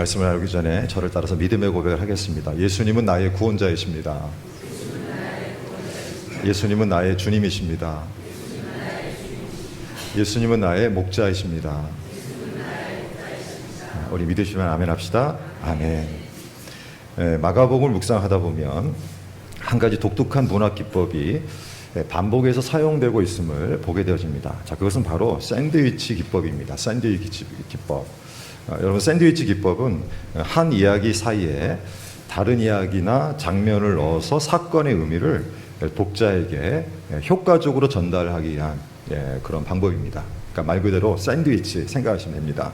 말씀을 나누기 전에 저를 따라서 믿음의 고백을 하겠습니다. 예수님은 나의 구원자이십니다. 예수님은 나의 주님이십니다. 예수님은 나의 목자이십니다. 우리 믿으시면 아멘 합시다. 아멘. 마가복음을 묵상하다 보면 한 가지 독특한 문학 기법이 반복해서 사용되고 있음을 보게 되어집니다. 자, 그것은 바로 샌드위치 기법입니다. 샌드위치 기법. 여러분, 샌드위치 기법은 한 이야기 사이에 다른 이야기나 장면을 넣어서 사건의 의미를 독자에게 효과적으로 전달하기 위한 그런 방법입니다. 그러니까 말 그대로 샌드위치 생각하시면 됩니다.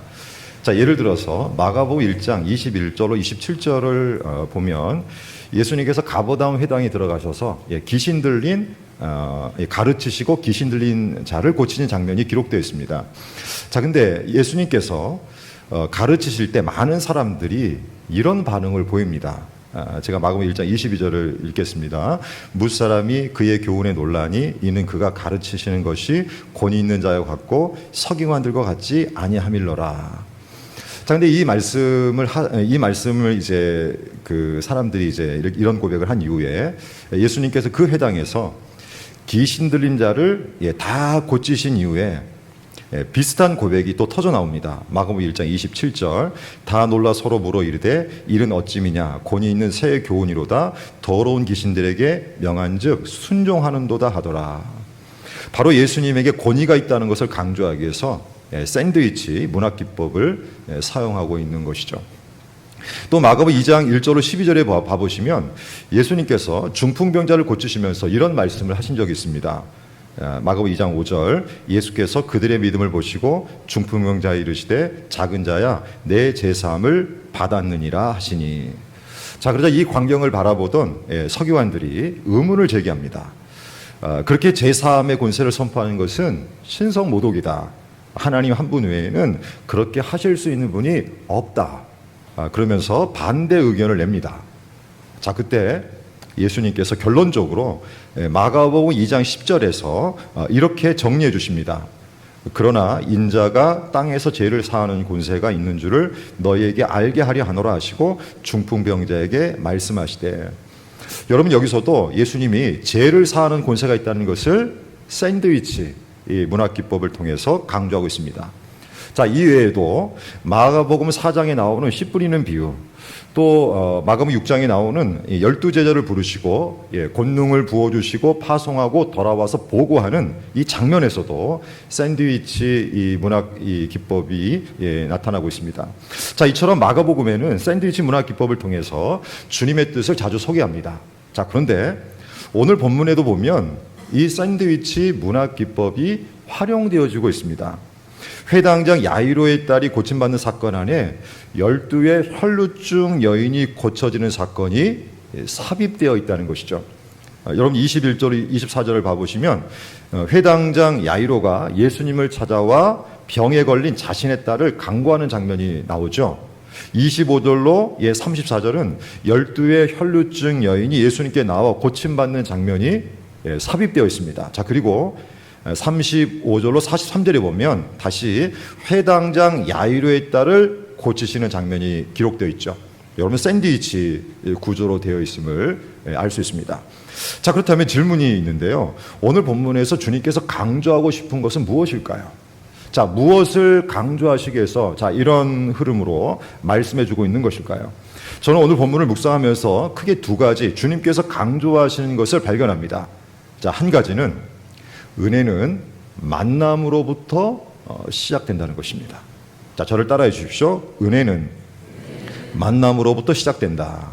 자, 예를 들어서 마가복음 1장 21절로 27절을 보면 예수님께서 가버나움 회당에 들어가셔서 귀신 들린 가르치시고 귀신 들린 자를 고치는 장면이 기록되어 있습니다. 자, 근데 예수님께서 가르치실 때 많은 사람들이 이런 반응을 보입니다. 제가 마가복음 1장 22절을 읽겠습니다. 무사람이 그의 교훈에 놀라니 이는 그가 가르치시는 것이 권위 있는 자와 같고 서기관들과 같지 아니함일러라. 자, 근데 이 말씀을 이제 그 사람들이 이제 이런 고백을 한 이후에 예수님께서 그 회당에서 귀신 들린 자를 다 고치신 이후에 비슷한 고백이 또 터져 나옵니다. 마가복음 1장 27절 다 놀라 서로 물어 이르되 이는 어찌미냐 권위 있는 새 교훈이로다 더러운 귀신들에게 명한즉 순종하는도다 하더라. 바로 예수님에게 권위가 있다는 것을 강조하기 위해서 샌드위치 문학 기법을 사용하고 있는 것이죠. 또 마가복음 2장 1절로 12절에 봐보시면 예수님께서 중풍병자를 고치시면서 이런 말씀을 하신 적이 있습니다. 마가복음 2장 5절 예수께서 그들의 믿음을 보시고 중풍병자에 이르시되 작은 자야 내 제사함을 받았느니라 하시니. 자, 그러자 이 광경을 바라보던 서기관들이 의문을 제기합니다. 그렇게 제사함의 권세를 선포하는 것은 신성모독이다. 하나님 한 분 외에는 그렇게 하실 수 있는 분이 없다. 그러면서 반대 의견을 냅니다. 자, 그때 예수님께서 결론적으로 마가복음 2장 10절에서 이렇게 정리해 주십니다. 그러나 인자가 땅에서 죄를 사하는 권세가 있는 줄을 너희에게 알게 하려 하노라 하시고 중풍병자에게 말씀하시되. 여러분, 여기서도 예수님이 죄를 사하는 권세가 있다는 것을 샌드위치 이 문학 기법을 통해서 강조하고 있습니다. 자, 이외에도 마가복음 4장에 나오는 씨 뿌리는 비유, 또 마가복음 6장에 나오는 12제자를 부르시고 권능을 부어주시고 파송하고 돌아와서 보고하는 이 장면에서도 샌드위치 이 문학 이 기법이 나타나고 있습니다. 자, 이처럼 마가복음에는 샌드위치 문학 기법을 통해서 주님의 뜻을 자주 소개합니다. 자, 그런데 오늘 본문에도 보면 이 샌드위치 문학 기법이 활용되어지고 있습니다. 회당장 야이로의 딸이 고침받는 사건 안에 12의 혈루증 여인이 고쳐지는 사건이 삽입되어 있다는 것이죠. 여러분 21절, 24절을 봐보시면 회당장 야이로가 예수님을 찾아와 병에 걸린 자신의 딸을 간구하는 장면이 나오죠. 25절로 34절은 12의 혈루증 여인이 예수님께 나와 고침받는 장면이 삽입되어 있습니다. 자, 그리고 35절로 43절에 보면 다시 회당장 야이로의 딸을 고치시는 장면이 기록되어 있죠. 여러분, 샌드위치 구조로 되어 있음을 알 수 있습니다. 자, 그렇다면 질문이 있는데요. 오늘 본문에서 주님께서 강조하고 싶은 것은 무엇일까요? 자, 무엇을 강조하시기 위해서 이런 흐름으로 말씀해주고 있는 것일까요? 저는 오늘 본문을 묵상하면서 크게 두 가지 주님께서 강조하시는 것을 발견합니다. 자, 한 가지는 은혜는 만남으로부터 시작된다는 것입니다. 자, 저를 따라해 주십시오. 은혜는 만남으로부터 시작된다.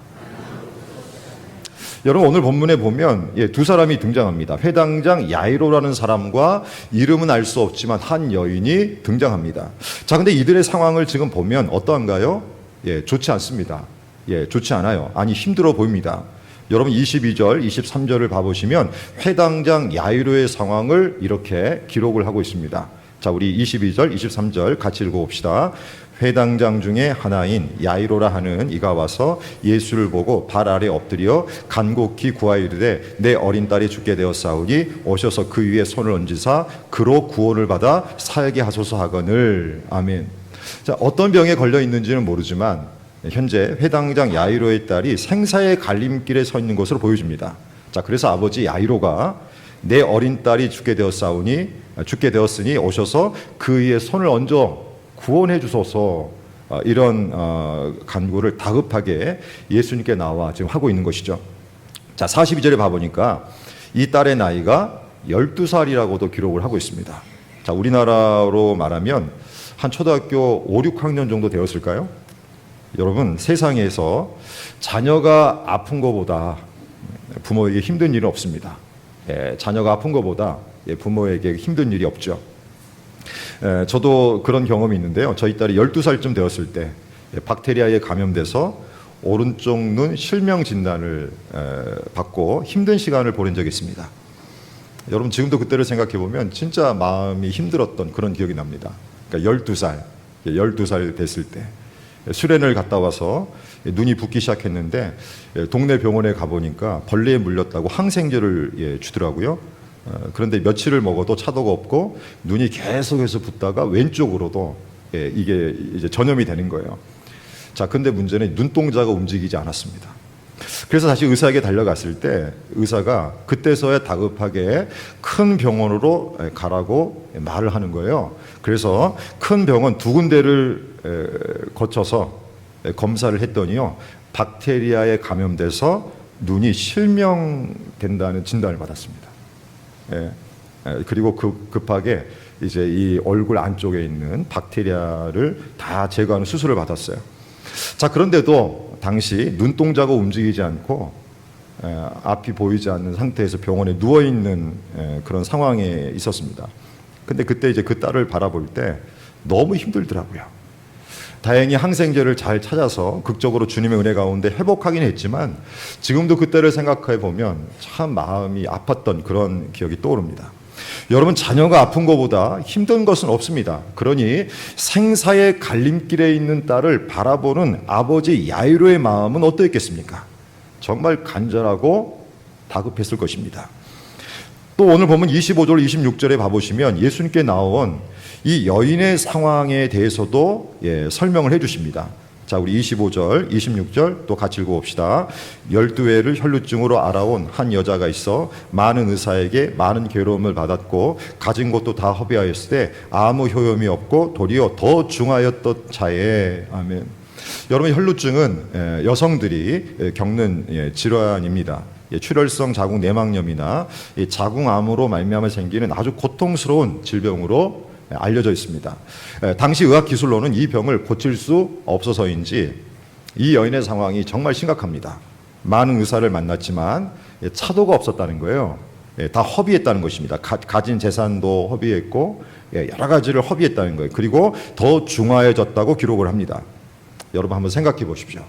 여러분, 오늘 본문에 보면 두 사람이 등장합니다. 회당장 야이로라는 사람과 이름은 알 수 없지만 한 여인이 등장합니다. 자, 근데 이들의 상황을 지금 보면 어떠한가요? 좋지 않습니다. 좋지 않아요. 아니, 힘들어 보입니다. 여러분 22절, 23절을 봐보시면 회당장 야이로의 상황을 이렇게 기록을 하고 있습니다. 자, 우리 22절, 23절 같이 읽어봅시다. 회당장 중에 하나인 야이로라 하는 이가 와서 예수를 보고 발 아래 엎드려 간곡히 구하이르되 내 어린 딸이 죽게 되었사오니 오셔서 그 위에 손을 얹으사 그로 구원을 받아 살게 하소서 하거늘. 아멘. 자, 어떤 병에 걸려 있는지는 모르지만 현재 회당장 야이로의 딸이 생사의 갈림길에 서 있는 것으로 보여집니다. 자, 그래서 아버지 야이로가 내 어린 딸이 죽게 되었으니 오셔서 그의 손을 얹어 구원해 주소서, 이런 간구를 다급하게 예수님께 나와 지금 하고 있는 것이죠. 자, 42절에 봐보니까 이 딸의 나이가 12살이라고도 기록을 하고 있습니다. 자, 우리나라로 말하면 한 초등학교 5, 6학년 정도 되었을까요? 여러분, 세상에서 자녀가 아픈 것보다 부모에게 힘든 일은 없습니다. 자녀가 아픈 것보다 부모에게 힘든 일이 없죠. 저도 그런 경험이 있는데요. 저희 딸이 12살쯤 되었을 때 박테리아에 감염돼서 오른쪽 눈 실명 진단을 받고 힘든 시간을 보낸 적이 있습니다. 여러분, 지금도 그때를 생각해 보면 진짜 마음이 힘들었던 그런 기억이 납니다. 그러니까 12살 됐을 때 수련을 갔다 와서 눈이 붓기 시작했는데 동네 병원에 가보니까 벌레에 물렸다고 항생제를 주더라고요. 그런데 며칠을 먹어도 차도가 없고 눈이 계속해서 붓다가 왼쪽으로도 이게 이제 전염이 되는 거예요. 자, 근데 문제는 눈동자가 움직이지 않았습니다. 그래서 다시 의사에게 달려갔을 때 의사가 그때서야 다급하게 큰 병원으로 가라고 말을 하는 거예요. 그래서 큰 병원 2군데를 거쳐서 검사를 했더니요, 박테리아에 감염돼서 눈이 실명된다는 진단을 받았습니다. 그리고 급하게 이제 이 얼굴 안쪽에 있는 박테리아를 다 제거하는 수술을 받았어요. 자, 그런데도 당시 눈동자가 움직이지 않고 앞이 보이지 않는 상태에서 병원에 누워 있는 그런 상황에 있었습니다. 근데 그때 이제 그 딸을 바라볼 때 너무 힘들더라고요. 다행히 항생제를 잘 찾아서 극적으로 주님의 은혜 가운데 회복하긴 했지만 지금도 그때를 생각해 보면 참 마음이 아팠던 그런 기억이 떠오릅니다. 여러분, 자녀가 아픈 것보다 힘든 것은 없습니다. 그러니 생사의 갈림길에 있는 딸을 바라보는 아버지 야이로의 마음은 어떠했겠습니까? 정말 간절하고 다급했을 것입니다. 또 오늘 보면 25절, 26절에 봐보시면 예수님께 나온 이 여인의 상황에 대해서도 설명을 해주십니다. 자, 우리 25절, 26절 또 같이 읽어봅시다. 12회를 혈루증으로 알아온 한 여자가 있어 많은 의사에게 많은 괴로움을 받았고 가진 것도 다 허비하였을 때 아무 효험이 없고 도리어 더 중하였던 자에. 아멘. 여러분, 혈루증은 여성들이 겪는 질환입니다. 출혈성 자궁 내막염이나 자궁암으로 말미암아 생기는 아주 고통스러운 질병으로 알려져 있습니다. 당시 의학 기술로는 이 병을 고칠 수 없어서인지 이 여인의 상황이 정말 심각합니다. 많은 의사를 만났지만 차도가 없었다는 거예요. 다 허비했다는 것입니다. 가진 재산도 허비했고 여러 가지를 허비했다는 거예요. 그리고 더 중하해졌다고 기록을 합니다. 여러분, 한번 생각해 보십시오.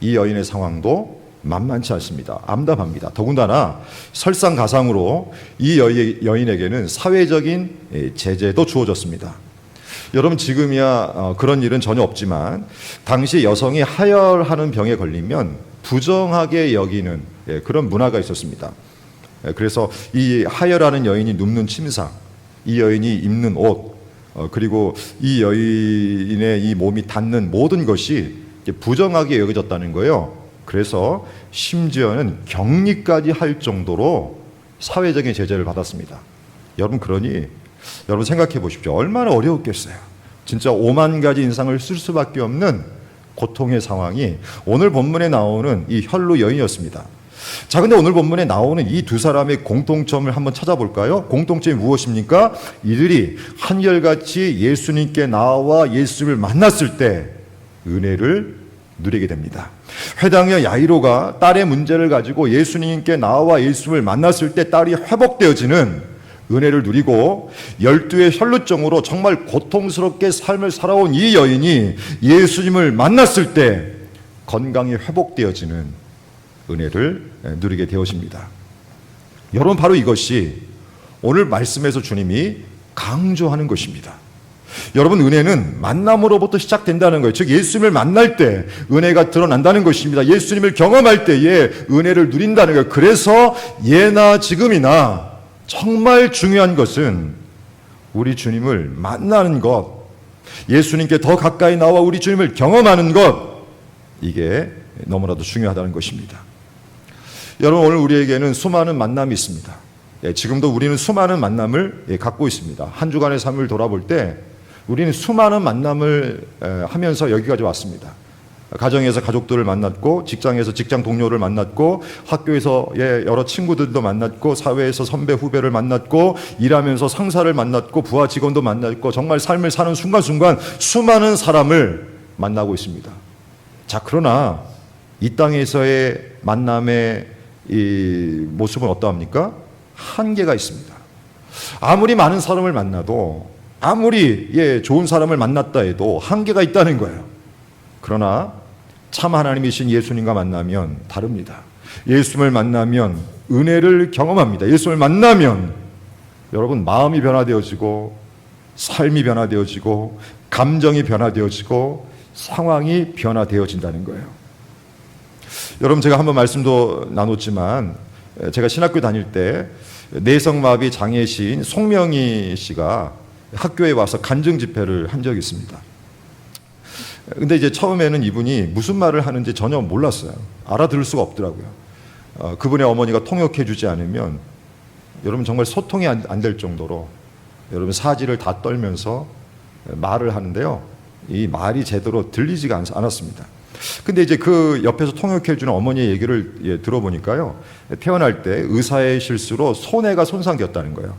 이 여인의 상황도 만만치 않습니다. 암담합니다. 더군다나 설상가상으로 이 여인에게는 사회적인 제재도 주어졌습니다. 여러분, 지금이야 그런 일은 전혀 없지만 당시 여성이 하혈하는 병에 걸리면 부정하게 여기는 그런 문화가 있었습니다. 그래서 이 하혈하는 여인이 눕는 침상, 이 여인이 입는 옷, 그리고 이 여인의 이 몸이 닿는 모든 것이 부정하게 여겨졌다는 거예요. 그래서 심지어는 격리까지 할 정도로 사회적인 제재를 받았습니다. 여러분, 그러니 여러분 생각해 보십시오. 얼마나 어려웠겠어요. 진짜 5만 가지 인상을 쓸 수밖에 없는 고통의 상황이 오늘 본문에 나오는 이 혈루 여인이었습니다. 자, 근데 오늘 본문에 나오는 이 두 사람의 공통점을 한번 찾아볼까요? 공통점이 무엇입니까? 이들이 한결같이 예수님께 나와 예수를 만났을 때 은혜를 누리게 됩니다. 회당의 야이로가 딸의 문제를 가지고 예수님께 나와 예수를 만났을 때 딸이 회복되어지는 은혜를 누리고 12의 혈루증으로 정말 고통스럽게 삶을 살아온 이 여인이 예수님을 만났을 때 건강이 회복되어지는 은혜를 누리게 되어집니다. 여러분, 바로 이것이 오늘 말씀에서 주님이 강조하는 것입니다. 여러분, 은혜는 만남으로부터 시작된다는 거예요. 즉 예수님을 만날 때 은혜가 드러난다는 것입니다. 예수님을 경험할 때에 은혜를 누린다는 거예요. 그래서 예나 지금이나 정말 중요한 것은 우리 주님을 만나는 것, 예수님께 더 가까이 나와 우리 주님을 경험하는 것, 이게 너무나도 중요하다는 것입니다. 여러분, 오늘 우리에게는 수많은 만남이 있습니다. 지금도 우리는 수많은 만남을 갖고 있습니다. 한 주간의 삶을 돌아볼 때 우리는 수많은 만남을 하면서 여기까지 왔습니다. 가정에서 가족들을 만났고, 직장에서 직장 동료를 만났고, 학교에서 여러 친구들도 만났고, 사회에서 선배 후배를 만났고, 일하면서 상사를 만났고, 부하 직원도 만났고, 정말 삶을 사는 순간순간 수많은 사람을 만나고 있습니다. 자, 그러나 이 땅에서의 만남의 이 모습은 어떠합니까? 한계가 있습니다. 아무리 많은 사람을 만나도, 아무리 좋은 사람을 만났다 해도 한계가 있다는 거예요. 그러나 참 하나님이신 예수님과 만나면 다릅니다. 예수님을 만나면 은혜를 경험합니다. 예수님을 만나면 여러분, 마음이 변화되어지고, 삶이 변화되어지고, 감정이 변화되어지고, 상황이 변화되어진다는 거예요. 여러분, 제가 한번 말씀도 나눴지만, 제가 신학교 다닐 때 뇌성마비 장애시인 송명희 씨가 학교에 와서 간증 집회를 한 적이 있습니다. 근데 이제 처음에는 이분이 무슨 말을 하는지 전혀 몰랐어요. 알아들을 수가 없더라고요. 그분의 어머니가 통역해 주지 않으면 여러분 정말 소통이 안 될 정도로 여러분 사지를 다 떨면서 말을 하는데요. 이 말이 제대로 들리지가 않았습니다. 근데 이제 그 옆에서 통역해 주는 어머니의 얘기를 들어보니까요. 태어날 때 의사의 실수로 손해가 손상되었다는 거예요.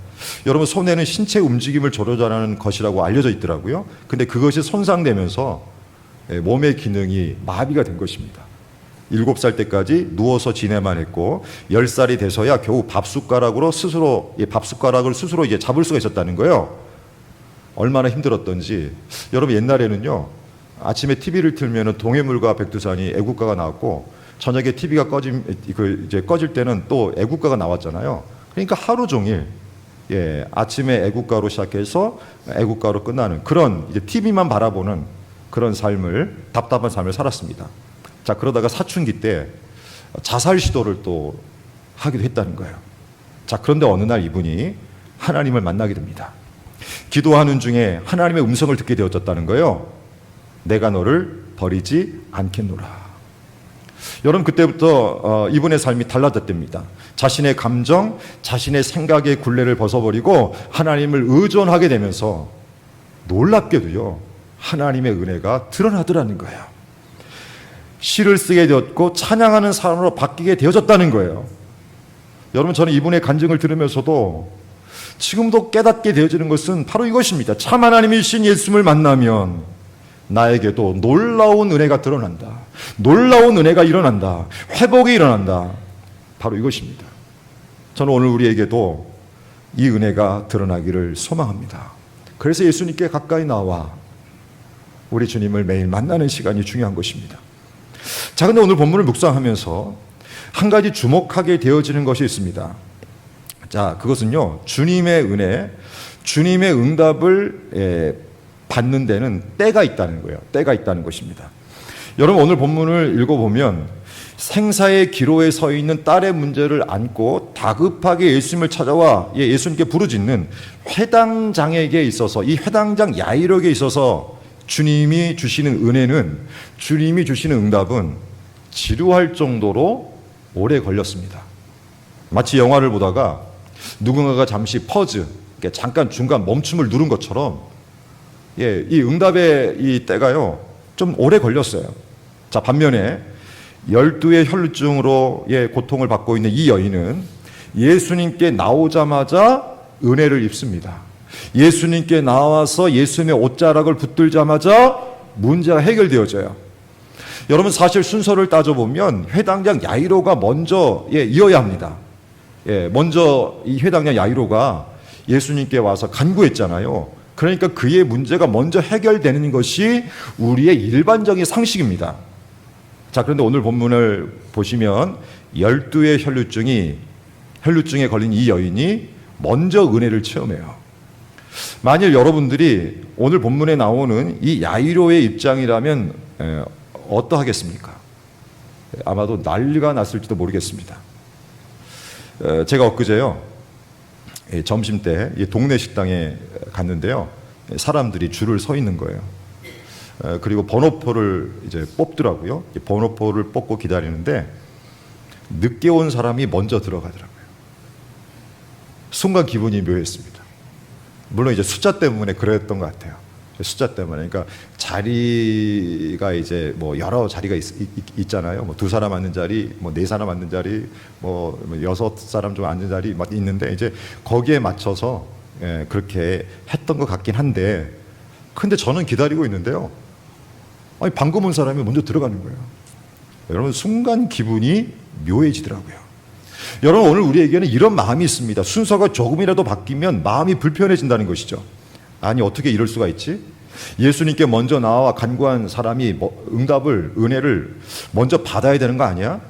여러분, 손해는 신체 움직임을 조절하는 것이라고 알려져 있더라고요. 근데 그것이 손상되면서 몸의 기능이 마비가 된 것입니다. 7살 때까지 누워서 지내만 했고 10살이 돼서야 겨우 밥숟가락을 스스로 이제 잡을 수가 있었다는 거예요. 얼마나 힘들었던지. 여러분, 옛날에는요, 아침에 TV를 틀면 동해물과 백두산이 애국가가 나왔고, 저녁에 TV가 꺼질 때는 또 애국가가 나왔잖아요. 그러니까 하루 종일 아침에 애국가로 시작해서 애국가로 끝나는 그런 이제 TV만 바라보는 그런 답답한 삶을 살았습니다. 자, 그러다가 사춘기 때 자살 시도를 또 하기도 했다는 거예요. 자, 그런데 어느 날 이분이 하나님을 만나게 됩니다. 기도하는 중에 하나님의 음성을 듣게 되어졌다는 거예요. 내가 너를 버리지 않겠노라. 여러분, 그때부터 이분의 삶이 달라졌답니다. 자신의 감정, 자신의 생각의 굴레를 벗어버리고 하나님을 의존하게 되면서 놀랍게도요, 하나님의 은혜가 드러나더라는 거예요. 시를 쓰게 되었고 찬양하는 사람으로 바뀌게 되어졌다는 거예요. 여러분, 저는 이분의 간증을 들으면서도 지금도 깨닫게 되어지는 것은 바로 이것입니다. 참 하나님이신 예수님을 만나면 나에게도 놀라운 은혜가 드러난다. 놀라운 은혜가 일어난다. 회복이 일어난다. 바로 이것입니다. 저는 오늘 우리에게도 이 은혜가 드러나기를 소망합니다. 그래서 예수님께 가까이 나와 우리 주님을 매일 만나는 시간이 중요한 것입니다. 자, 근데 오늘 본문을 묵상하면서 한 가지 주목하게 되어지는 것이 있습니다. 자, 그것은요, 주님의 은혜, 주님의 응답을 받는 데는 때가 있다는 거예요. 때가 있다는 것입니다. 여러분, 오늘 본문을 읽어보면 생사의 기로에 서 있는 딸의 문제를 안고 다급하게 예수님을 찾아와 예수님께 부르짖는 회당장에게 있어서, 이 회당장 야이로에게 있어서 주님이 주시는 은혜는, 주님이 주시는 응답은 지루할 정도로 오래 걸렸습니다. 마치 영화를 보다가 누군가가 잠시 퍼즈, 잠깐 중간 멈춤을 누른 것처럼 이 응답의 이 때가요, 좀 오래 걸렸어요. 자, 반면에 12의 혈루증으로 고통을 받고 있는 이 여인은 예수님께 나오자마자 은혜를 입습니다. 예수님께 나와서 예수님의 옷자락을 붙들자마자 문제가 해결되어져요. 여러분, 사실 순서를 따져보면 회당장 야이로가 먼저 이어야 합니다. 먼저 이 회당장 야이로가 예수님께 와서 간구했잖아요. 그러니까 그의 문제가 먼저 해결되는 것이 우리의 일반적인 상식입니다. 자, 그런데 오늘 본문을 보시면 12의 혈루증에 걸린 이 여인이 먼저 은혜를 체험해요. 만일 여러분들이 오늘 본문에 나오는 이 야이로의 입장이라면 어떠하겠습니까? 아마도 난리가 났을지도 모르겠습니다. 제가 엊그제요, 점심 때 동네 식당에 갔는데요, 사람들이 줄을 서 있는 거예요. 그리고 번호표를 이제 뽑더라고요. 번호표를 뽑고 기다리는데 늦게 온 사람이 먼저 들어가더라고요. 순간 기분이 묘했습니다. 물론 이제 숫자 때문에 그랬던 것 같아요. 숫자 때문에. 그러니까 자리가 이제 뭐 여러 자리가 있잖아요. 뭐 2사람 앉는 자리, 뭐 4사람 앉는 자리, 뭐 6사람 좀 앉는 자리 막 있는데 이제 거기에 맞춰서 그렇게 했던 것 같긴 한데, 근데 저는 기다리고 있는데요. 아니, 방금 온 사람이 먼저 들어가는 거예요. 여러분, 순간 기분이 묘해지더라고요. 여러분, 오늘 우리에게는 이런 마음이 있습니다. 순서가 조금이라도 바뀌면 마음이 불편해진다는 것이죠. 아니, 어떻게 이럴 수가 있지? 예수님께 먼저 나와 간구한 사람이 응답을, 은혜를 먼저 받아야 되는 거 아니야?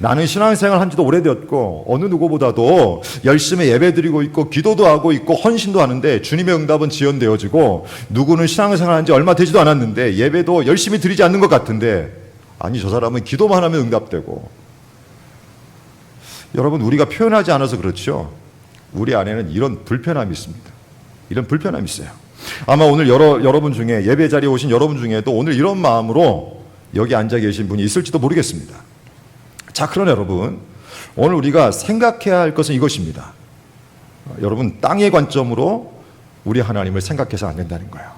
나는 신앙생활 한 지도 오래되었고 어느 누구보다도 열심히 예배드리고 있고 기도도 하고 있고 헌신도 하는데 주님의 응답은 지연되어지고, 누구는 신앙생활 한 지 얼마 되지도 않았는데 예배도 열심히 드리지 않는 것 같은데, 아니, 저 사람은 기도만 하면 응답되고. 여러분, 우리가 표현하지 않아서 그렇죠. 우리 안에는 이런 불편함이 있습니다. 이런 불편함이 있어요. 아마 오늘 여러분 중에, 예배 자리에 오신 여러분 중에도 오늘 이런 마음으로 여기 앉아 계신 분이 있을지도 모르겠습니다. 자, 그러나 여러분, 오늘 우리가 생각해야 할 것은 이것입니다. 여러분, 땅의 관점으로 우리 하나님을 생각해서 안 된다는 거예요.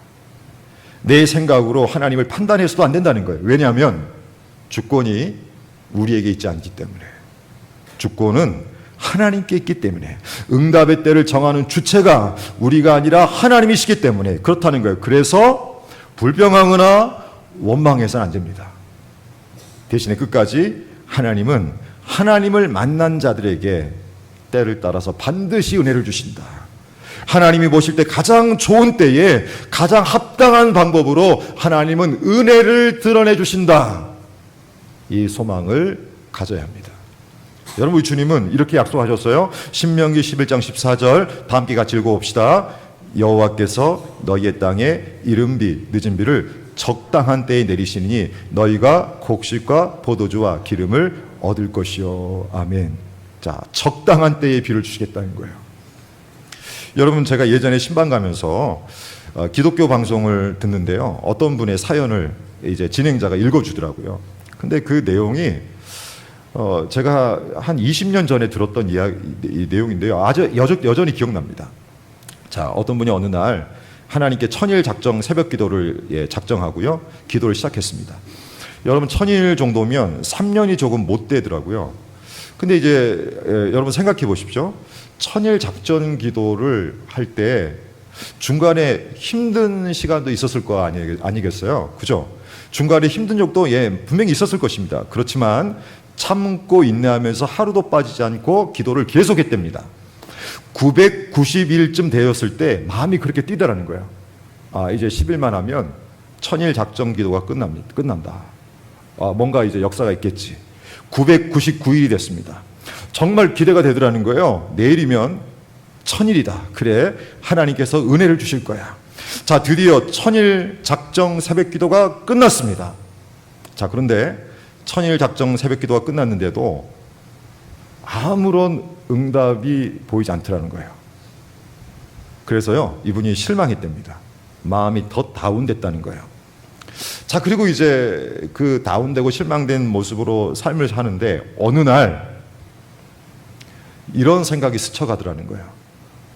내 생각으로 하나님을 판단해서도 안 된다는 거예요. 왜냐하면 주권이 우리에게 있지 않기 때문에. 주권은 하나님께 있기 때문에. 응답의 때를 정하는 주체가 우리가 아니라 하나님이시기 때문에 그렇다는 거예요. 그래서 불평하거나 원망해서는 안 됩니다. 대신에 끝까지 하나님은 하나님을 만난 자들에게 때를 따라서 반드시 은혜를 주신다. 하나님이 보실 때 가장 좋은 때에 가장 합당한 방법으로 하나님은 은혜를 드러내 주신다. 이 소망을 가져야 합니다. 여러분, 우리 주님은 이렇게 약속하셨어요. 신명기 11장 14절 다 함께 같이 읽어봅시다. 여호와께서 너희의 땅에 이른 비 늦은 비를 적당한 때에 내리시니 너희가 곡식과 포도주와 기름을 얻을 것이요. 아멘. 자, 적당한 때에 비를 주시겠다는 거예요. 여러분, 제가 예전에 신방 가면서 기독교 방송을 듣는데요. 어떤 분의 사연을 이제 진행자가 읽어주더라고요. 근데 그 내용이 제가 한 20년 전에 들었던 이 내용인데요. 아주 여전히 기억납니다. 자, 어떤 분이 어느 날 하나님께 천일 작정 새벽 기도를 작정하고요. 기도를 시작했습니다. 여러분, 1000일 정도면 3년이 조금 못 되더라고요. 근데 이제 여러분 생각해 보십시오. 1000일 작전 기도를 할 때 중간에 힘든 시간도 있었을 거 아니겠어요? 그죠? 중간에 힘든 적도 분명히 있었을 것입니다. 그렇지만 참고 인내하면서 하루도 빠지지 않고 기도를 계속했답니다. 990일쯤 되었을 때 마음이 그렇게 뛰더라는 거예요. 아, 이제 10일만 하면 1000일 작전 기도가 끝난다. 뭔가 이제 역사가 있겠지. 999일이 됐습니다. 정말 기대가 되더라는 거예요. 내일이면 1000일이다. 그래, 하나님께서 은혜를 주실 거야. 자, 드디어 1000일 작정 새벽 기도가 끝났습니다. 자, 그런데 1000일 작정 새벽 기도가 끝났는데도 아무런 응답이 보이지 않더라는 거예요. 그래서요, 이분이 실망했답니다. 마음이 더 다운됐다는 거예요. 자, 그리고 이제 그 다운되고 실망된 모습으로 삶을 사는데 어느 날 이런 생각이 스쳐가더라는 거예요.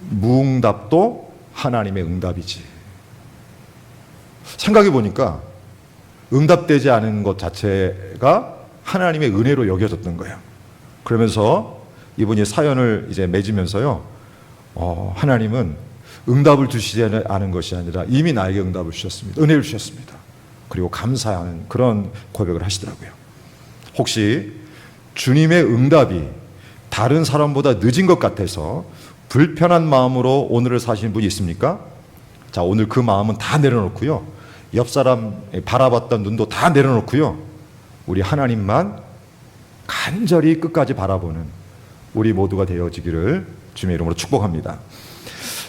무응답도 하나님의 응답이지. 생각해 보니까 응답되지 않은 것 자체가 하나님의 은혜로 여겨졌던 거예요. 그러면서 이분이 사연을 이제 맺으면서요, 하나님은 응답을 주시지 않은 것이 아니라 이미 나에게 응답을 주셨습니다. 은혜를 주셨습니다. 그리고 감사하는 그런 고백을 하시더라고요. 혹시 주님의 응답이 다른 사람보다 늦은 것 같아서 불편한 마음으로 오늘을 사시는 분이 있습니까? 자, 오늘 그 마음은 다 내려놓고요. 옆 사람 바라봤던 눈도 다 내려놓고요. 우리 하나님만 간절히 끝까지 바라보는 우리 모두가 되어지기를 주님의 이름으로 축복합니다.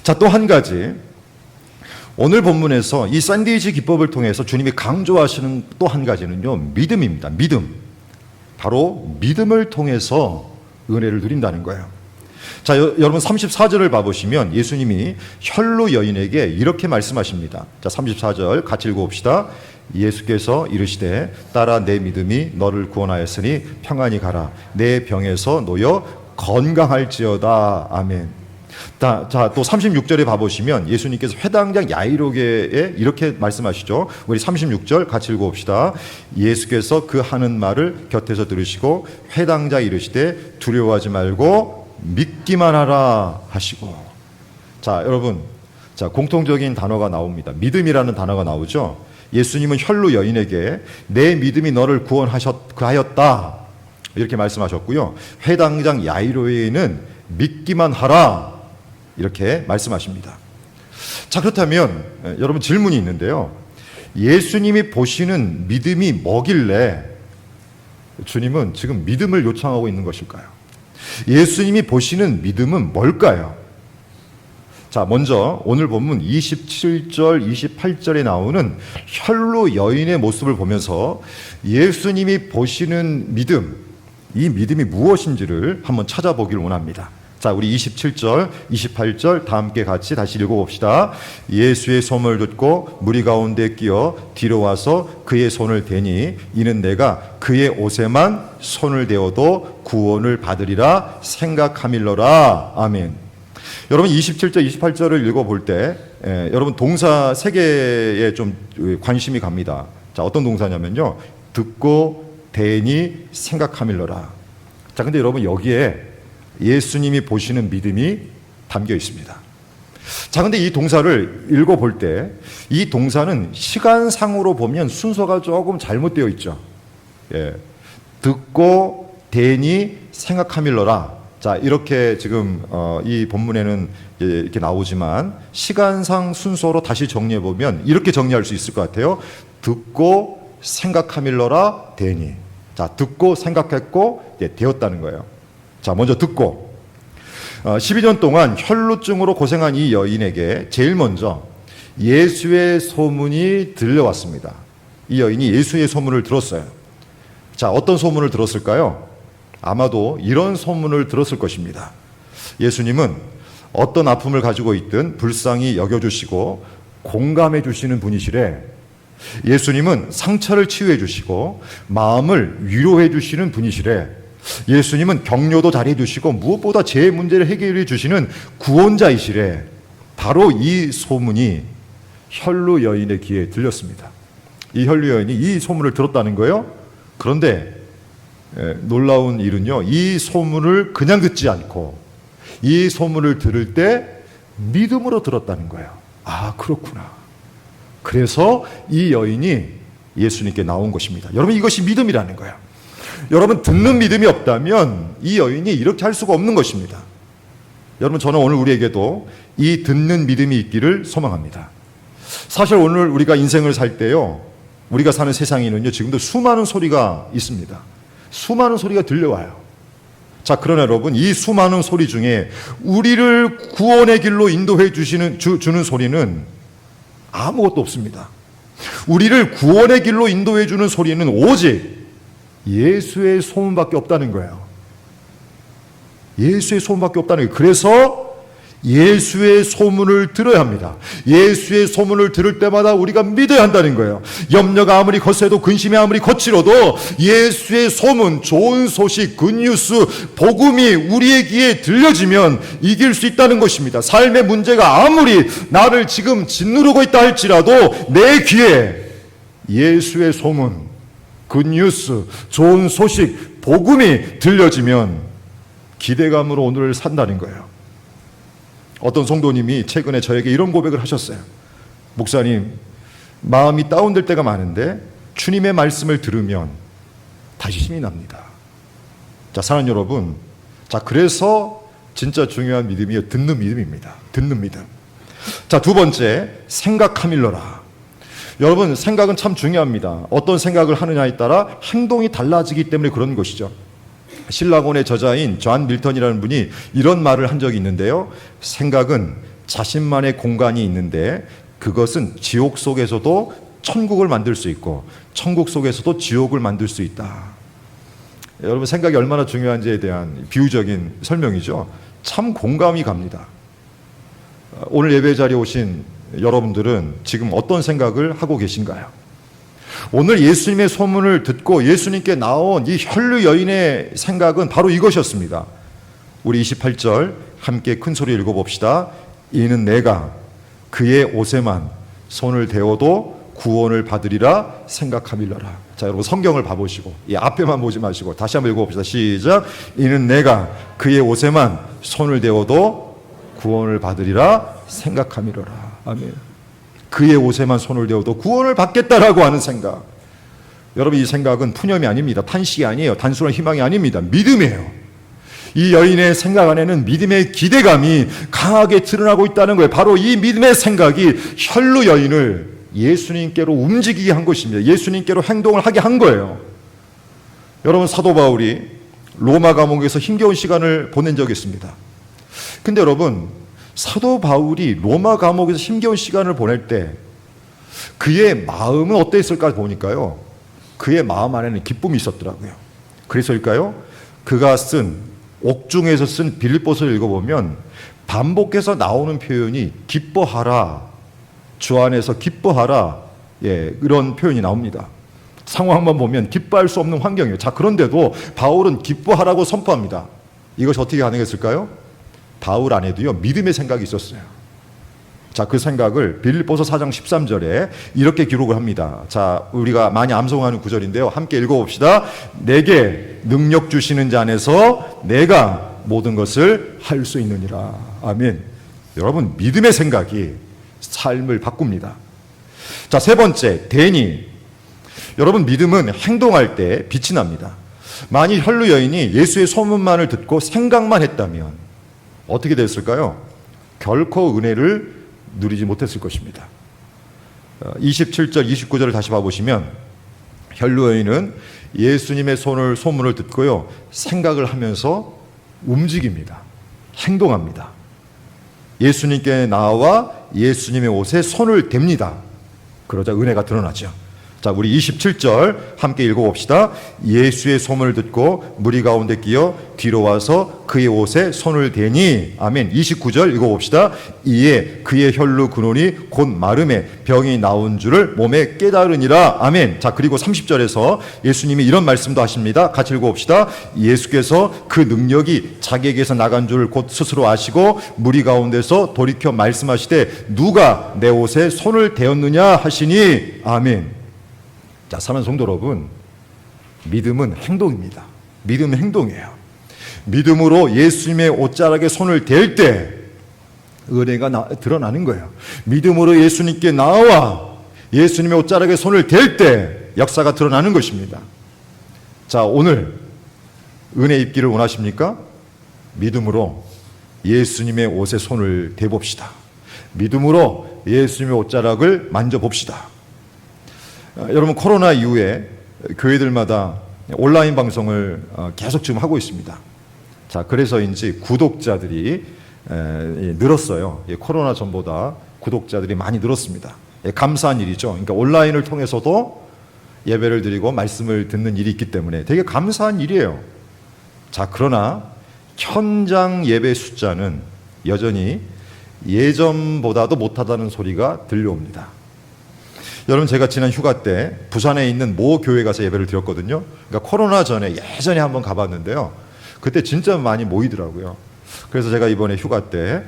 자, 또 한 가지, 오늘 본문에서 이 샌드위치 기법을 통해서 주님이 강조하시는 또 한 가지는요, 믿음입니다. 믿음. 바로 믿음을 통해서 은혜를 누린다는 거예요. 자, 여러분 34절을 봐보시면 예수님이 혈루 여인에게 이렇게 말씀하십니다. 자, 34절 같이 읽어봅시다. 예수께서 이르시되 딸아 내 믿음이 너를 구원하였으니 평안히 가라. 내 병에서 놓여 건강할지어다. 아멘. 자, 또 36절에 봐보시면 예수님께서 회당장 야이로에게 이렇게 말씀하시죠. 우리 36절 같이 읽어봅시다. 예수께서 그 하는 말을 곁에서 들으시고 회당장 이르시되 두려워하지 말고 믿기만 하라 하시고. 자, 여러분, 자, 공통적인 단어가 나옵니다. 믿음이라는 단어가 나오죠. 예수님은 혈루 여인에게 내 믿음이 너를 구원하였다 이렇게 말씀하셨고요. 회당장 야이로에는 믿기만 하라 이렇게 말씀하십니다. 자, 그렇다면 여러분 질문이 있는데요. 예수님이 보시는 믿음이 뭐길래 주님은 지금 믿음을 요청하고 있는 것일까요? 예수님이 보시는 믿음은 뭘까요? 자, 먼저 오늘 본문 27절, 28절에 나오는 혈루 여인의 모습을 보면서 예수님이 보시는 믿음, 이 믿음이 무엇인지를 한번 찾아보길 원합니다. 자, 우리 27절, 28절 다 함께 같이 다시 읽어봅시다. 예수의 소문을 듣고 무리 가운데 끼어 뒤로 와서 그의 손을 대니 이는 내가 그의 옷에만 손을 대어도 구원을 받으리라 생각함일러라. 아멘. 여러분 27절, 28절을 읽어볼 때 여러분 동사 세 개에 좀 관심이 갑니다. 자, 어떤 동사냐면요. 듣고 대니 생각함일러라. 자, 근데 여러분 여기에 예수님이 보시는 믿음이 담겨 있습니다. 자, 근데 이 동사를 읽어볼 때 이 동사는 시간상으로 보면 순서가 조금 잘못되어 있죠. 예. 듣고 대니 생각함일러라. 자, 이렇게 지금 이 본문에는 이렇게 나오지만 시간상 순서로 다시 정리해 보면 이렇게 정리할 수 있을 것 같아요. 듣고 생각함일러라 대니. 자, 듣고 생각했고 되었다는 거예요. 자, 먼저 듣고 12년 동안 혈루증으로 고생한 이 여인에게 제일 먼저 예수의 소문이 들려왔습니다. 이 여인이 예수의 소문을 들었어요. 자, 어떤 소문을 들었을까요? 아마도 이런 소문을 들었을 것입니다. 예수님은 어떤 아픔을 가지고 있든 불쌍히 여겨주시고 공감해 주시는 분이시래. 예수님은 상처를 치유해 주시고 마음을 위로해 주시는 분이시래. 예수님은 격려도 잘해 주시고 무엇보다 제 문제를 해결해 주시는 구원자이시래. 바로 이 소문이 혈루 여인의 귀에 들렸습니다. 이 혈루 여인이 이 소문을 들었다는 거예요. 그런데 놀라운 일은요, 이 소문을 그냥 듣지 않고 이 소문을 들을 때 믿음으로 들었다는 거예요. 아, 그렇구나. 그래서 이 여인이 예수님께 나온 것입니다. 여러분, 이것이 믿음이라는 거예요. 여러분, 듣는 믿음이 없다면 이 여인이 이렇게 할 수가 없는 것입니다. 여러분, 저는 오늘 우리에게도 이 듣는 믿음이 있기를 소망합니다. 사실 오늘 우리가 인생을 살 때요, 우리가 사는 세상에는요, 지금도 수많은 소리가 있습니다. 수많은 소리가 들려와요. 자, 그러나 여러분, 이 수많은 소리 중에 우리를 구원의 길로 인도해 주는 소리는 아무것도 없습니다. 우리를 구원의 길로 인도해 주는 소리는 오직 예수의 소문밖에 없다는 거예요. 예수의 소문밖에 없다는 거예요. 그래서 예수의 소문을 들어야 합니다. 예수의 소문을 들을 때마다 우리가 믿어야 한다는 거예요. 염려가 아무리 거세도 근심이 아무리 거칠어도 예수의 소문, 좋은 소식, 굿뉴스, 복음이 우리의 귀에 들려지면 이길 수 있다는 것입니다. 삶의 문제가 아무리 나를 지금 짓누르고 있다 할지라도 내 귀에 예수의 소문, 굿뉴스, 좋은 소식, 복음이 들려지면 기대감으로 오늘을 산다는 거예요. 어떤 성도님이 최근에 저에게 이런 고백을 하셨어요. 목사님, 마음이 다운될 때가 많은데 주님의 말씀을 들으면 다시 힘이 납니다. 자, 사랑하는 여러분, 자, 그래서 진짜 중요한 믿음이 듣는 믿음입니다. 듣는 믿음. 자, 두 번째, 생각함일러라. 여러분, 생각은 참 중요합니다. 어떤 생각을 하느냐에 따라 행동이 달라지기 때문에 그런 것이죠. 신라곤의 저자인 존 밀턴이라는 분이 이런 말을 한 적이 있는데요. 생각은 자신만의 공간이 있는데 그것은 지옥 속에서도 천국을 만들 수 있고 천국 속에서도 지옥을 만들 수 있다. 여러분, 생각이 얼마나 중요한지에 대한 비유적인 설명이죠. 참 공감이 갑니다. 오늘 예배 자리에 오신 여러분들은 지금 어떤 생각을 하고 계신가요? 오늘 예수님의 소문을 듣고 예수님께 나온 이 혈류 여인의 생각은 바로 이것이었습니다. 우리 28절 함께 큰 소리 읽어봅시다. 이는 내가 그의 옷에만 손을 대어도 구원을 받으리라 생각함일러라. 자, 여러분 성경을 봐보시고 이 앞에만 보지 마시고 다시 한번 읽어봅시다. 시작. 이는 내가 그의 옷에만 손을 대어도 구원을 받으리라 생각함이로라. 아멘. 그의 옷에만 손을 대어도 구원을 받겠다라고 하는 생각. 여러분 이 생각은 푸념이 아닙니다. 탄식이 아니에요. 단순한 희망이 아닙니다. 믿음이에요. 이 여인의 생각 안에는 믿음의 기대감이 강하게 드러나고 있다는 거예요. 바로 이 믿음의 생각이 혈루 여인을 예수님께로 움직이게 한 것입니다. 예수님께로 행동을 하게 한 거예요. 여러분 사도 바울이 로마 감옥에서 힘겨운 시간을 보낸 적이 있습니다. 근데 여러분 사도 바울이 로마 감옥에서 힘겨운 시간을 보낼 때 그의 마음은 어땠을까 보니까요, 그의 마음 안에는 기쁨이 있었더라고요. 그래서일까요? 그가 옥중에서 쓴 빌립보서를 읽어보면 반복해서 나오는 표현이 기뻐하라, 주 안에서 기뻐하라, 이런 표현이 나옵니다. 상황만 보면 기뻐할 수 없는 환경이에요. 자, 그런데도 바울은 기뻐하라고 선포합니다. 이것이 어떻게 가능했을까요? 바울 안에도요 믿음의 생각이 있었어요. 자, 그 생각을 빌립보서 4장 13절에 이렇게 기록을 합니다. 자, 우리가 많이 암송하는 구절인데요, 함께 읽어봅시다. 내게 능력 주시는 자 안에서 내가 모든 것을 할 수 있느니라. 아멘. 여러분 믿음의 생각이 삶을 바꿉니다. 자, 세 번째, 대니. 여러분 믿음은 행동할 때 빛이 납니다. 만일 혈루 여인이 예수의 소문만을 듣고 생각만 했다면 어떻게 됐을까요? 결코 은혜를 누리지 못했을 것입니다. 27절, 29절을 다시 봐보시면 혈루 여인은 예수님의 소문을 듣고요 생각을 하면서 움직입니다. 행동합니다. 예수님께 나와 예수님의 옷에 손을 댑니다. 그러자 은혜가 드러나죠. 자, 우리 27절 함께 읽어봅시다. 예수의 소문을 듣고 무리 가운데 끼어 뒤로 와서 그의 옷에 손을 대니. 아멘. 29절 읽어봅시다. 이에 그의 혈루 근원이 곧 마름에 병이 나온 줄을 몸에 깨달으니라. 아멘. 자, 그리고 30절에서 예수님이 이런 말씀도 하십니다. 같이 읽어봅시다. 예수께서 그 능력이 자기에게서 나간 줄 곧 스스로 아시고 무리 가운데서 돌이켜 말씀하시되 누가 내 옷에 손을 대었느냐 하시니. 아멘. 자, 사랑하는 성도 여러분, 믿음은 행동입니다. 믿음은 행동이에요. 믿음으로 예수님의 옷자락에 손을 댈 때 은혜가 드러나는 거예요. 믿음으로 예수님께 나와 예수님의 옷자락에 손을 댈 때 역사가 드러나는 것입니다. 자, 오늘 은혜 입기를 원하십니까? 믿음으로 예수님의 옷에 손을 대봅시다. 믿음으로 예수님의 옷자락을 만져봅시다. 여러분 코로나 이후에 교회들마다 온라인 방송을 계속 지금 하고 있습니다. 자, 그래서인지 구독자들이 늘었어요. 코로나 전보다 구독자들이 많이 늘었습니다. 감사한 일이죠. 그러니까 온라인을 통해서도 예배를 드리고 말씀을 듣는 일이 있기 때문에 되게 감사한 일이에요. 자, 그러나 현장 예배 숫자는 여전히 예전보다도 못하다는 소리가 들려옵니다. 여러분 제가 지난 휴가 때 부산에 있는 모 교회 가서 예배를 드렸거든요. 그러니까 코로나 전에 예전에 한번 가봤는데요, 그때 진짜 많이 모이더라고요. 그래서 제가 이번에 휴가 때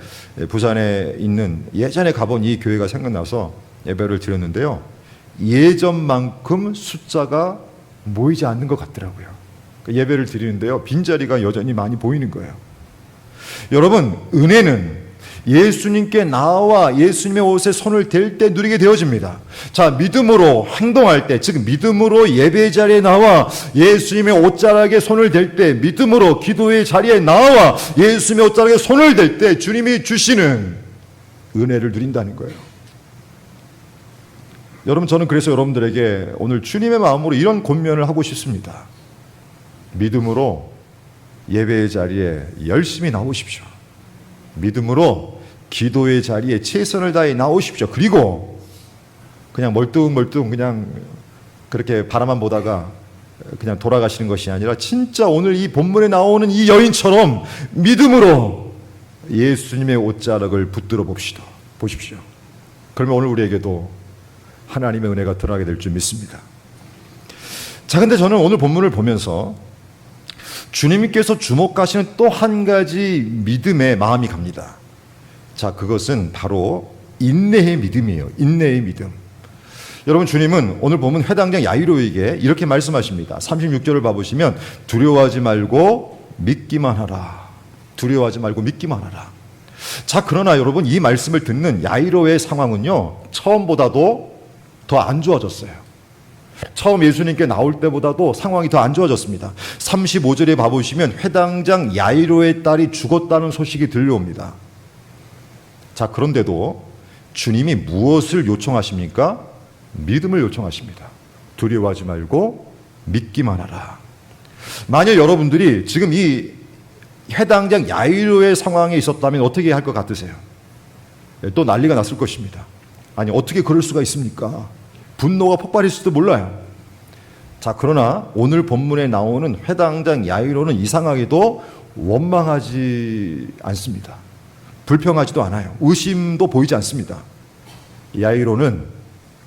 부산에 있는 예전에 가본 이 교회가 생각나서 예배를 드렸는데요, 예전만큼 숫자가 모이지 않는 것 같더라고요. 예배를 드리는데요, 빈자리가 여전히 많이 보이는 거예요. 여러분 은혜는 예수님께 나와 예수님의 옷에 손을 댈 때 누리게 되어집니다. 자, 믿음으로 행동할 때, 즉 믿음으로 예배 자리에 나와 예수님의 옷자락에 손을 댈 때, 믿음으로 기도의 자리에 나와 예수님의 옷자락에 손을 댈 때 주님이 주시는 은혜를 누린다는 거예요. 여러분 저는 그래서 여러분들에게 오늘 주님의 마음으로 이런 권면을 하고 싶습니다. 믿음으로 예배의 자리에 열심히 나오십시오. 믿음으로 기도의 자리에 최선을 다해 나오십시오. 그리고 그냥 멀뚱멀뚱 그냥 그렇게 바라만 보다가 그냥 돌아가시는 것이 아니라 진짜 오늘 이 본문에 나오는 이 여인처럼 믿음으로 예수님의 옷자락을 붙들어 봅시다. 보십시오. 그러면 오늘 우리에게도 하나님의 은혜가 드러나게 될 줄 믿습니다. 자, 근데 저는 오늘 본문을 보면서 주님께서 주목하시는 또 한 가지 믿음의 마음이 갑니다. 자, 그것은 바로 인내의 믿음이에요. 인내의 믿음. 여러분, 주님은 오늘 보면 회당장 야이로에게 이렇게 말씀하십니다. 36절을 봐보시면 두려워하지 말고 믿기만 하라. 두려워하지 말고 믿기만 하라. 자, 그러나 여러분, 이 말씀을 듣는 야이로의 상황은요, 처음보다도 더 안 좋아졌어요. 처음 예수님께 나올 때보다도 상황이 더 안 좋아졌습니다. 35절에 봐보시면 회당장 야이로의 딸이 죽었다는 소식이 들려옵니다. 자, 그런데도 주님이 무엇을 요청하십니까? 믿음을 요청하십니다. 두려워하지 말고 믿기만 하라. 만약 여러분들이 지금 이 해당장 야이로의 상황에 있었다면 어떻게 할 것 같으세요? 또 난리가 났을 것입니다. 아니, 어떻게 그럴 수가 있습니까? 분노가 폭발했을지도 몰라요. 자, 그러나 오늘 본문에 나오는 회당장 야이로는 이상하게도 원망하지 않습니다. 불평하지도 않아요. 의심도 보이지 않습니다. 야이로는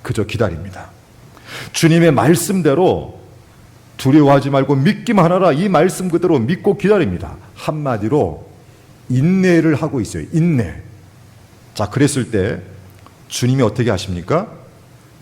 그저 기다립니다. 주님의 말씀대로 두려워하지 말고 믿기만 하라, 이 말씀 그대로 믿고 기다립니다. 한마디로 인내를 하고 있어요. 인내. 자, 그랬을 때 주님이 어떻게 하십니까?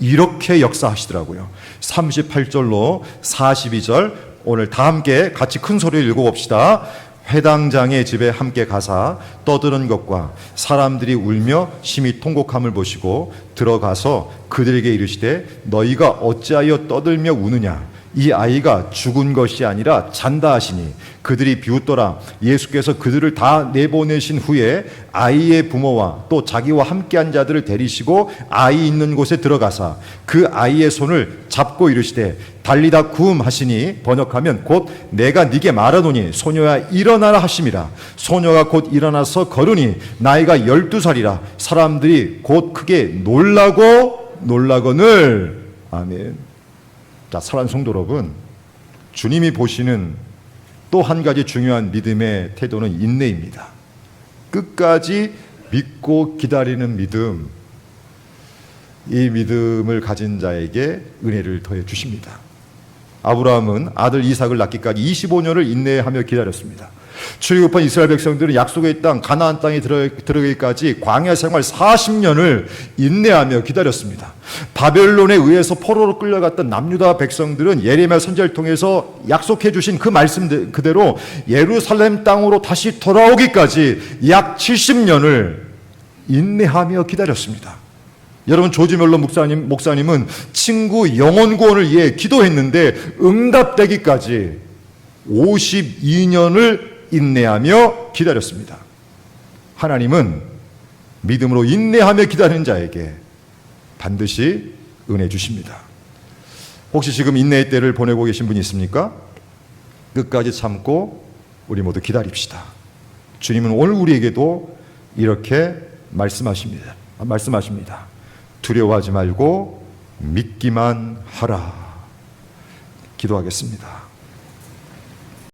이렇게 역사하시더라고요. 38절로 42절 오늘 다 함께 같이 큰 소리를 읽어봅시다. 회당장의 집에 함께 가사 떠드는 것과 사람들이 울며 심히 통곡함을 보시고 들어가서 그들에게 이르시되 너희가 어찌하여 떠들며 우느냐? 이 아이가 죽은 것이 아니라 잔다 하시니 그들이 비웃더라. 예수께서 그들을 다 내보내신 후에 아이의 부모와 또 자기와 함께한 자들을 데리시고 아이 있는 곳에 들어가사 그 아이의 손을 잡고 이르시되 달리다 쿰 하시니 번역하면 곧 내가 네게 말하노니 소녀야 일어나라 하심이라. 소녀가 곧 일어나서 걸으니 나이가 12살이라. 사람들이 곧 크게 놀라거늘. 아멘. 자, 사랑하는 성도 여러분, 주님이 보시는 또 한 가지 중요한 믿음의 태도는 인내입니다. 끝까지 믿고 기다리는 믿음, 이 믿음을 가진 자에게 은혜를 더해 주십니다. 아브라함은 아들 이삭을 낳기까지 25년을 인내하며 기다렸습니다. 출애굽한 이스라엘 백성들은 약속의 땅 가나안 땅에 들어가기까지 광야 생활 40년을 인내하며 기다렸습니다. 바벨론에 의해서 포로로 끌려갔던 남유다 백성들은 예레미야 선지자를 통해서 약속해 주신 그 말씀 그대로 예루살렘 땅으로 다시 돌아오기까지 약 70년을 인내하며 기다렸습니다. 여러분, 조지 멜로 목사님은 친구 영혼 구원을 위해 기도했는데 응답되기까지 52년을 인내하며 기다렸습니다. 하나님은 믿음으로 인내하며 기다리는 자에게 반드시 은혜 주십니다. 혹시 지금 인내의 때를 보내고 계신 분이 있습니까? 끝까지 참고 우리 모두 기다립시다. 주님은 오늘 우리에게도 이렇게 말씀하십니다. 두려워하지 말고 믿기만 하라. 기도하겠습니다.